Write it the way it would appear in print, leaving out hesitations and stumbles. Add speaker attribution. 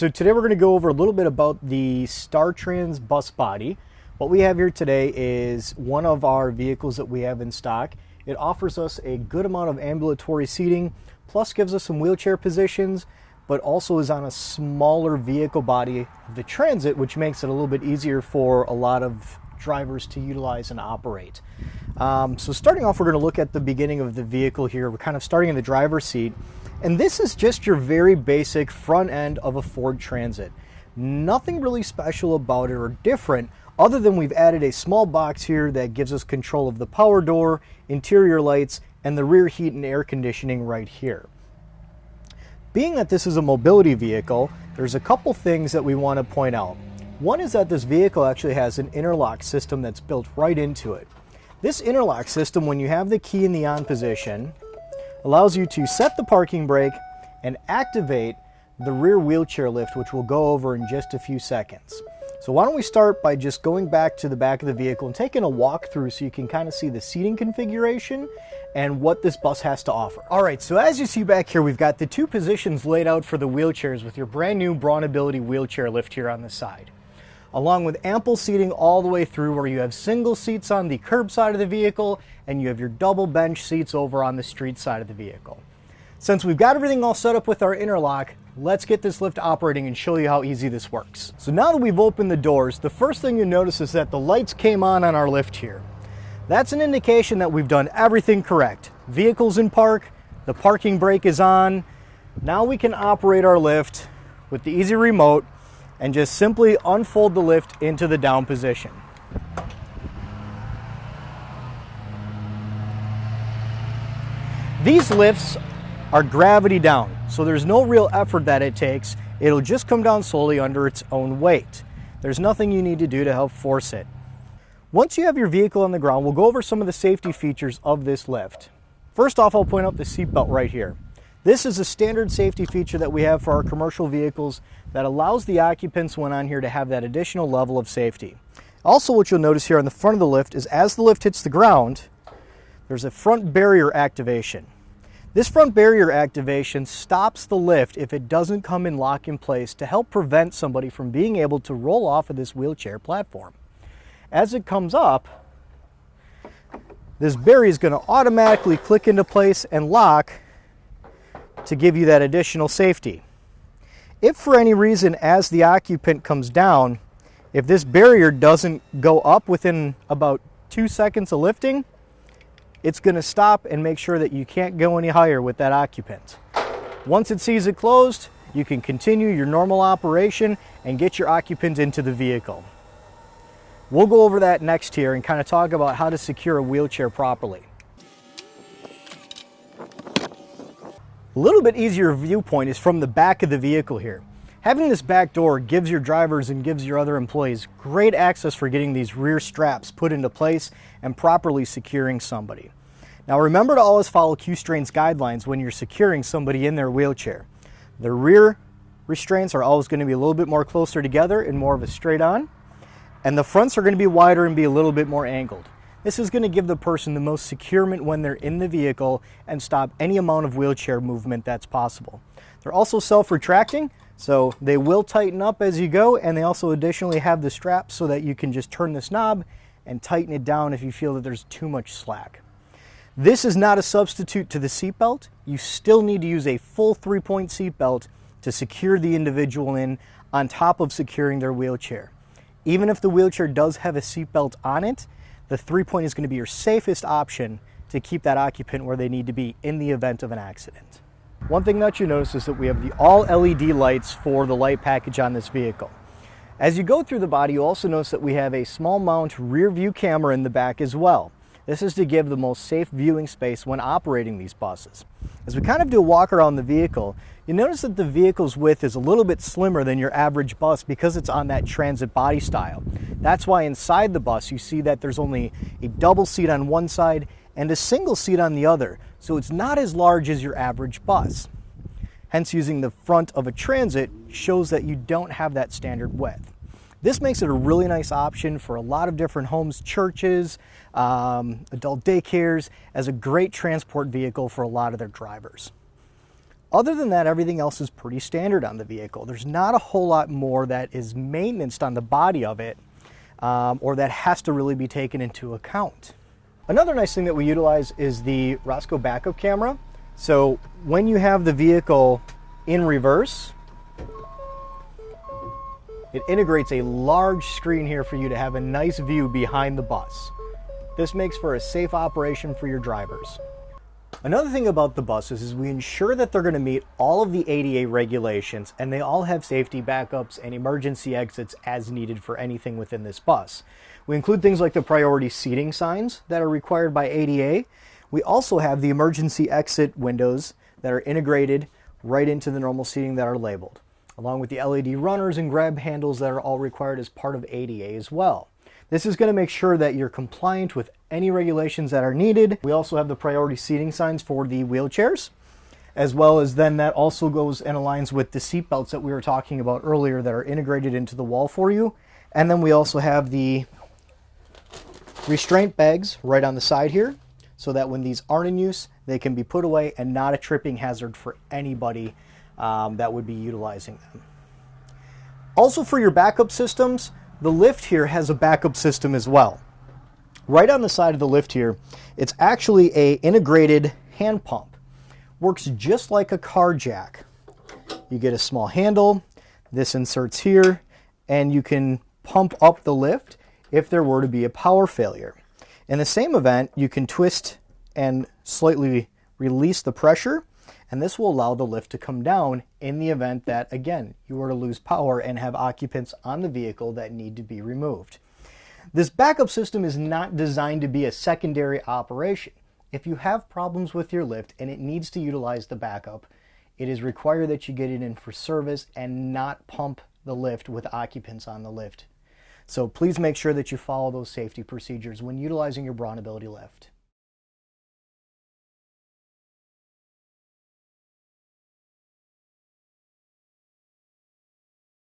Speaker 1: So today we're going to go over a little bit about the StarTrans bus body. What we have here today is one of our vehicles that we have in stock. It offers us a good amount of ambulatory seating, plus gives us some wheelchair positions, but also is on a smaller vehicle body of the Transit, which makes it a little bit easier for a lot of drivers to utilize and operate. So starting off, we're going to look at the beginning of the vehicle here. We're kind of starting in the driver's seat. And this is just your very basic front end of a Ford Transit. Nothing really special about it or different, other than we've added a small box here that gives us control of the power door, interior lights, and the rear heat and air conditioning right here. Being that this is a mobility vehicle, there's a couple things that we want to point out. One is that this vehicle actually has an interlock system that's built right into it. This interlock system, when you have the key in the on position, allows you to set the parking brake and activate the rear wheelchair lift, which we'll go over in just a few seconds. So why don't we start by just going back to the back of the vehicle and taking a walk through so you can kind of see the seating configuration and what this bus has to offer. All right, so as you see back here, we've got the two positions laid out for the wheelchairs with your brand new Braun Ability wheelchair lift here on the side, along with ample seating all the way through where you have single seats on the curb side of the vehicle and you have your double bench seats over on the street side of the vehicle. Since we've got everything all set up with our interlock, let's get this lift operating and show you how easy this works. So now that we've opened the doors, the first thing you notice is that the lights came on our lift here. That's an indication that we've done everything correct. Vehicle's in park, the parking brake is on. Now we can operate our lift with the easy remote and just simply unfold the lift into the down position. These lifts are gravity down, so there's no real effort that it takes. It'll just come down slowly under its own weight. There's nothing you need to do to help force it. Once you have your vehicle on the ground, we'll go over some of the safety features of this lift. First off, I'll point out the seatbelt right here. This is a standard safety feature that we have for our commercial vehicles that allows the occupants when on here to have that additional level of safety. Also, what you'll notice here on the front of the lift is as the lift hits the ground, there's a front barrier activation. This front barrier activation stops the lift if it doesn't come in lock in place to help prevent somebody from being able to roll off of this wheelchair platform. As it comes up, this barrier is going to automatically click into place and lock to give you that additional safety. If for any reason as the occupant comes down, if this barrier doesn't go up within about 2 seconds of lifting, it's going to stop and make sure that you can't go any higher with that occupant. Once it sees it closed, you can continue your normal operation and get your occupant into the vehicle. We'll go over that next here and kind of talk about how to secure a wheelchair properly. A little bit easier viewpoint is from the back of the vehicle here. Having this back door gives your drivers and gives your other employees great access for getting these rear straps put into place and properly securing somebody. Now remember to always follow Q-Strain's guidelines when you're securing somebody in their wheelchair. The rear restraints are always going to be a little bit more closer together and more of a straight on, and the fronts are going to be wider and be a little bit more angled. This is going to give the person the most securement when they're in the vehicle and stop any amount of wheelchair movement that's possible. They're also self-retracting, so they will tighten up as you go, and they also additionally have the straps so that you can just turn this knob and tighten it down if you feel that there's too much slack. This is not a substitute to the seatbelt. You still need to use a full 3-point seatbelt to secure the individual in on top of securing their wheelchair. Even if the wheelchair does have a seatbelt on it, the 3-point is going to be your safest option to keep that occupant where they need to be in the event of an accident. One thing that you notice is that we have the all LED lights for the light package on this vehicle. As you go through the body, you also notice that we have a small mount rear view camera in the back as well. This is to give the most safe viewing space when operating these buses. As we kind of do a walk around the vehicle, you notice that the vehicle's width is a little bit slimmer than your average bus because it's on that transit body style. That's why inside the bus you see that there's only a double seat on one side and a single seat on the other, so it's not as large as your average bus. Hence, using the front of a Transit shows that you don't have that standard width. This makes it a really nice option for a lot of different homes, churches, adult daycares, as a great transport vehicle for a lot of their drivers. Other than that, everything else is pretty standard on the vehicle. There's not a whole lot more that is maintenanced on the body of it, or that has to really be taken into account. Another nice thing that we utilize is the Roscoe backup camera. So when you have the vehicle in reverse, it integrates a large screen here for you to have a nice view behind the bus. This makes for a safe operation for your drivers. Another thing about the buses is we ensure that they're going to meet all of the ADA regulations, and they all have safety backups and emergency exits as needed for anything within this bus. We include things like the priority seating signs that are required by ADA. We also have the emergency exit windows that are integrated right into the normal seating that are labeled, along with the LED runners and grab handles that are all required as part of ADA as well. This is going to make sure that you're compliant with any regulations that are needed. We also have the priority seating signs for the wheelchairs, as well as then that also goes and aligns with the seat belts that we were talking about earlier that are integrated into the wall for you. And then we also have the restraint bags right on the side here, so that when these aren't in use, they can be put away and not a tripping hazard for anybody that would be utilizing them. Also, for your backup systems, the lift here has a backup system as well. Right on the side of the lift here, it's actually an integrated hand pump. Works just like a car jack. You get a small handle, this inserts here, and you can pump up the lift if there were to be a power failure. In the same event, you can twist and slightly release the pressure, and this will allow the lift to come down in the event that, again, you were to lose power and have occupants on the vehicle that need to be removed. This backup system is not designed to be a secondary operation. If you have problems with your lift and it needs to utilize the backup, it is required that you get it in for service and not pump the lift with occupants on the lift. So please make sure that you follow those safety procedures when utilizing your Braunability lift.